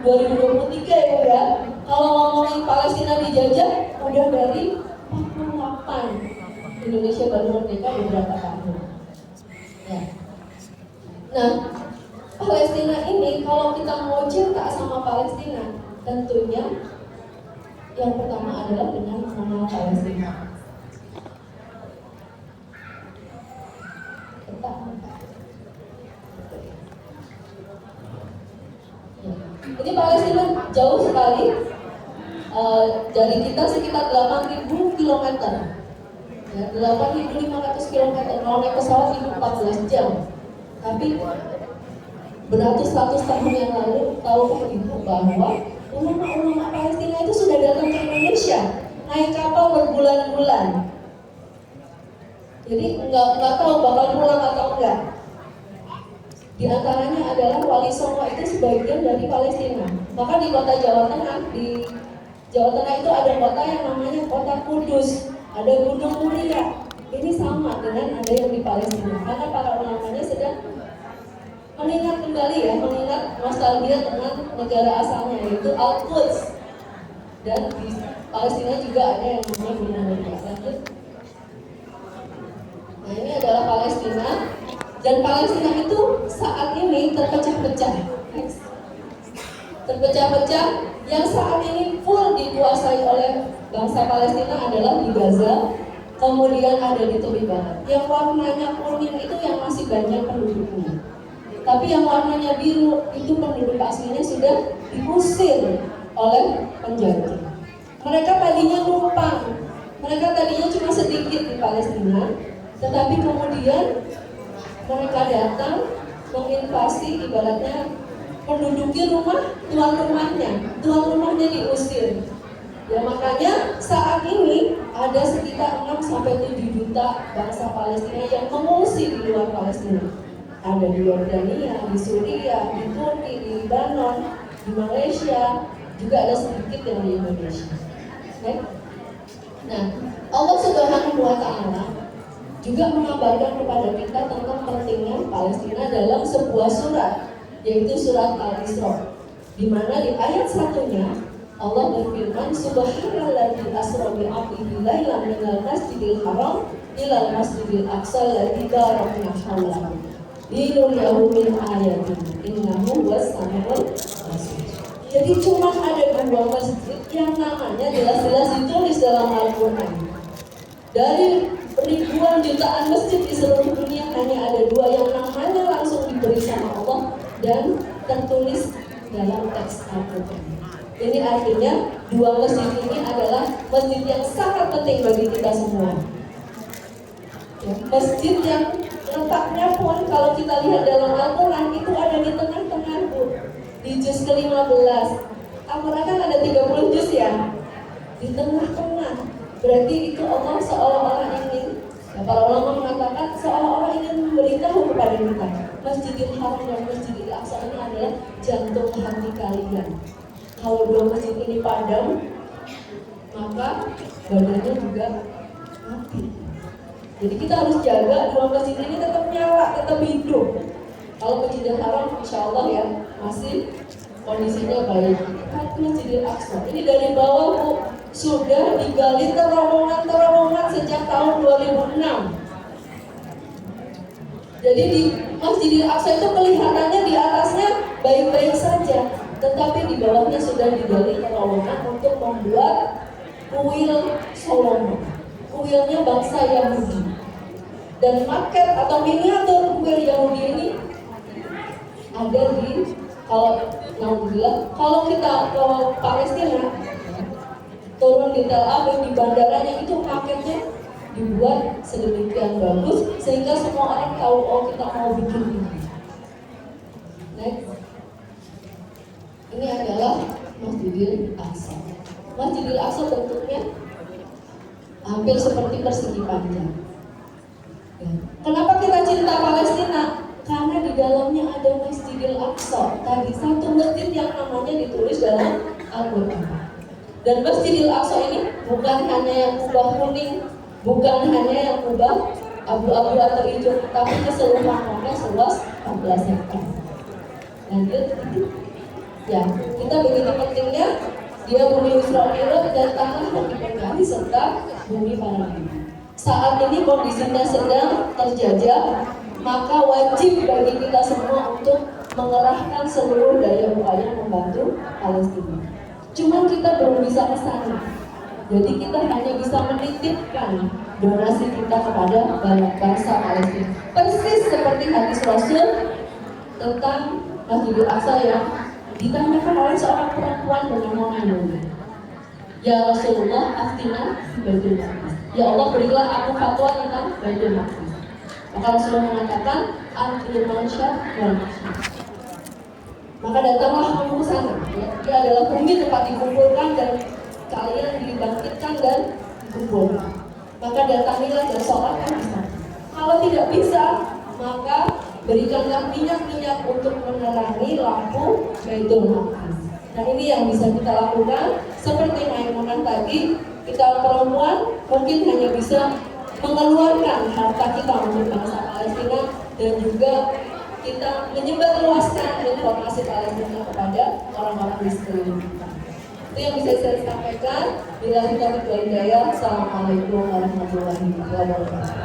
2023 ya. Kalau ngomongin Palestina dijajah, udah dari 48 Indonesia baru merdeka beberapa tahun. Ya. Nah, Palestina ini kalau kita mau cinta sama Palestina, tentunya yang pertama adalah dengan mengenal Palestina. Ini Palestina jauh sekali, dari kita sekitar 8.000 km, ya, 8.500 km. Kalau naik pesawat itu 14 jam. Tapi beratus-ratus tahun yang lalu, tahukah ibu bahwa ulama-ulama Palestina itu sudah datang ke Indonesia, naik kapal berbulan-bulan. Jadi nggak tahu bakal pulang atau enggak. Di antaranya adalah Wali Songo itu sebagian dari Palestina. Maka di kota Jawa Tengah, itu ada kota yang namanya Kota Kudus, ada Gunung Muria. Ini sama dengan ada yang di Palestina, karena para ulamanya sedang mengingat kembali ya, mengingat nostalgia dengan negara asalnya, yaitu Al-Quds. Dan di Palestina juga ada yang namanya Gunung Muria. Nah, ini adalah Palestina. Dan Palestina itu saat ini terpecah-pecah. Terpecah-pecah yang saat ini full dikuasai oleh bangsa Palestina adalah di Gaza, kemudian ada di tepi barat. Yang warnanya kuning itu yang masih banyak penduduknya. Tapi yang warnanya biru itu penduduk aslinya sudah diusir oleh penjajah. Mereka tadinya numpang, mereka tadinya cuma sedikit di Palestina, tetapi kemudian mereka datang menginvasi, ibaratnya menduduki rumah tuan rumahnya diusir. Ya, makanya saat ini ada sekitar 6-7 juta bangsa Palestina yang mengungsi di luar Palestina. Ada di Yordania, di Suriah, di Turki, di Lebanon, di Malaysia, juga ada sedikit yang di Indonesia. Okay? Nah, Allah Subhanahu wa Ta'ala juga mengabarkan kepada kita tentang pentingnya Palestina dalam sebuah surat, yaitu surat Al-Isra, di mana di ayat 1-nya Allah berfirman, Subhanalladzi asra bi 'abdihi lailan minal masjidil haram ilal masjidil aqsa alladzi barakna hawlahu linuriyahu min ayatina innahu was-sami'ul basir. Jadi cuma ada 2 masjid yang namanya jelas-jelas ditulis dalam Al-Quran. Dari ribuan jutaan masjid di seluruh dunia, hanya ada 2 yang namanya langsung diberi sama Allah dan tertulis dalam teks Al-Quran. Ini artinya 2 masjid ini adalah masjid yang sangat penting bagi kita semua. Ya, masjid yang letaknya pun kalau kita lihat dalam Al-Quran itu ada di tengah-tengah, Bu. Di juz ke-15. Al-Quran kan ada 30 juz ya. Di tengah-tengah. Berarti itu Allah seolah-olah ingin, ya, para ulama mengatakan seolah-olah ingin memberitahu kepada kita, Masjidil Haram dan Masjidil Aqsa ini adalah jantung hati kalian. Kalau 2 masjid ini padam, maka badannya juga mati. Jadi kita harus jaga 2 masjid ini tetap nyala, tetap hidup. Kalau Masjidil Haram, insya Allah ya, masih kondisinya baik. Masjidil Aqsa ini dari bawah, Bu, sudah digali terowongan sejak tahun 2006. Jadi di Masjidil Aqsa itu kelihatannya di atasnya baik-baik saja, tetapi di bawahnya sudah digali terowongan untuk membuat kuil Solomon, kuilnya bangsa Yahudi. Dan maket atau miniatur kuil Yahudi ini ada di, kalau kita ke Palestina, turun di Tel Aviv, di bandaranya itu paketnya dibuat sedemikian bagus sehingga semua orang tahu, oh kita mau bikin ini. Next. Ini adalah Masjidil Aqsa. Masjidil Aqsa bentuknya hampir seperti persegi panjang. Ya. Kenapa kita cinta Palestina? Karena di dalamnya ada Masjidil Aqsa. Tadi 1 masjid yang namanya ditulis dalam Al-Quran. Dan Masjidil Aqsa ini bukan hanya yang kubah kuning, bukan hanya yang kubah abu-abu atau hijau, tapi keseluruhannya seluas 14 hektar. Lanjut. Ya, kita begitu pentingnya dia bumi Israel dan tanah yang dipegang serta bumi para nabi. Saat ini kondisinya sedang terjajah, maka wajib bagi kita semua untuk mengerahkan seluruh daya upaya membantu Palestina. Cuman kita belum bisa ke sana. Jadi kita hanya bisa menitipkan donasi kita kepada bangsa Palestina. Persis seperti hadis Rasul tentang Masjidil Aqsa yang ditanyakan oleh seorang perempuan dengan mengandungnya. Ya Rasulullah, aftina Baitul Maqdis. Ya Allah, berilah aku fatwa tentang Baitul Maqdis. Maka Rasulullah mengatakan, antul mansya wal mansya. Maka datanglah kamu ke sana. Dia adalah bumi tempat dikumpulkan dan kalian dibangkitkan dan dikumpulkan. Maka datangilah dan sholatkan di sana. Kalau tidak bisa, maka berikanlah minyak-minyak untuk menerangi lampu Baitul Maqdis. Nah, ini yang bisa kita lakukan. Seperti Maimunah tadi, kita perempuan mungkin hanya bisa mengeluarkan harta kita untuk bangsa Palestina dan juga kita menyebarluaskan informasi Palestina kepada orang-orang di sekeliling kita. Itu yang bisa saya sampaikan. Bila kita berdoa, Assalamualaikum warahmatullahi wabarakatuh.